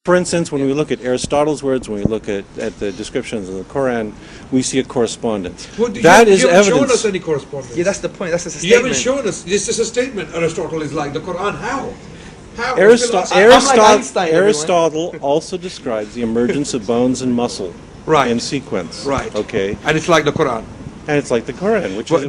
For instance, when we look at Aristotle's words, when we look at the descriptions in the Koran, we see a correspondence. Well, that is you haven't shown evidence. us any correspondence. Yeah, that's the point. That's a You statement. haven't shown us. This is a statement. Aristotle is like the Quran. How? How? Aristotle also describes the emergence of bones and muscle Right. in sequence. Right. Okay. And it's like the Quran. And it's like the Koran, which is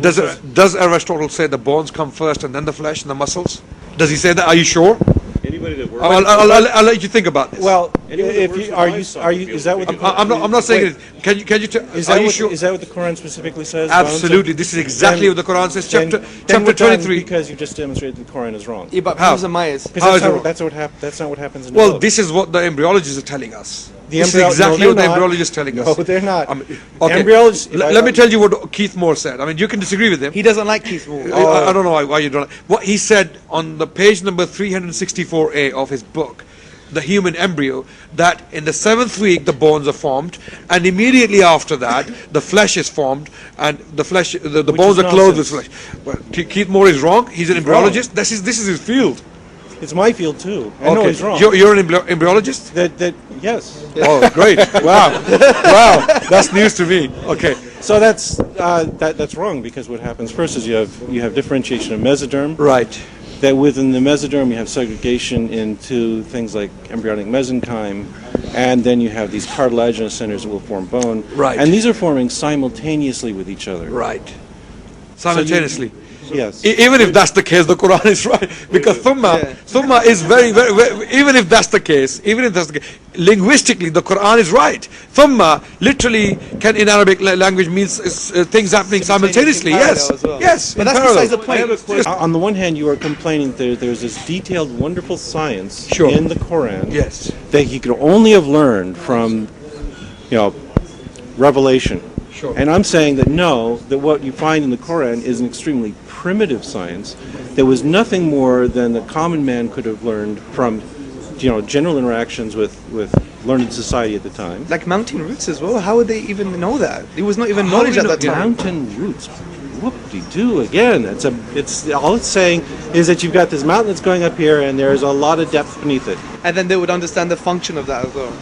Does Aristotle say the bones come first and then the flesh and the muscles? Does he say that? Are you sure? Anybody that works. I'll let you think about this. well. Anyone that If works you with are livestock you would be is that able what to the do I'm not saying Wait. it. Can you tell? is Are that you what sure? is that what the Quran specifically says? Absolutely. This is exactly Then- what the Quran says. then Chapter we're done 23. because you just demonstrated the Quran is wrong. Yeah, but How? Hamza Myers. Because How that's, is it not, wrong? that's not what happens in the Well, book. this is what the embryologists are telling us. The This is embryo- exactly no, what the they're not. embryologists are telling No, us. they're not. Okay. Embryologists- Let me tell you what Keith Moore said. I mean, you can disagree with him. He doesn't like Keith Moore. I don't know why you don't. What he said on the page number 364A of his book, The Human Embryo, that in the 7th week the bones are formed, and immediately after that the flesh is formed, and the flesh, the bones is are clothed with nonsense. flesh. Well, Keith Moore is wrong. He's an He's wrong. embryologist. This is his field. It's my field too. I know he's wrong. You're an embryologist. That yes. Oh, great! Wow, wow, that's news to me. Okay. So that's wrong, because what happens first is you have differentiation of mesoderm. Right. That within the mesoderm you have segregation into things like embryonic mesenchyme, and then you have these cartilaginous centers that will form bone. Right. And these are forming simultaneously with each other. Right. Simultaneously. Yes. Even if that's the case, the Quran is right, because thumma is very, even if that's the case, linguistically the Quran is right. Thumma literally can in Arabic language means things happening simultaneously. Yes, As well. yes. But in that's parallel. besides the point. I have a question. On the one hand, you are complaining that there's this detailed, wonderful science Sure. in the Quran Yes. that you could only have learned from, revelation. Sure. And I'm saying that no, that what you find in the Quran is an extremely primitive science that was nothing more than the common man could have learned from, general interactions with learned society at the time. Like mountain roots as well. How would they even know that? It was not even knowledge at that time. Mountain roots. Whoop-de-doo again. It's all it's saying is that you've got this mountain that's going up here, and there's a lot of depth beneath it. And then they would understand the function of that as well.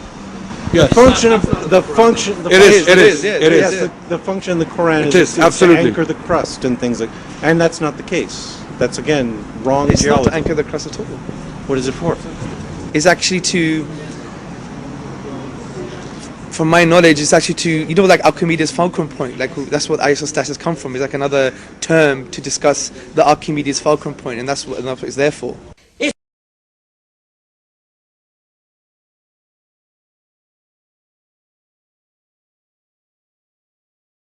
Yes. The function. It is. Yes, the function in the Quran It is is, absolutely. to anchor the crust and things like, and that's not the case. That's again wrong It's geology. not to anchor the crust at all. What is it for? It's actually to, from my knowledge, it's actually to, like Archimedes' fulcrum point. Like that's what isostasis come from. It's like another term to discuss the Archimedes fulcrum point, and that's what it's there for.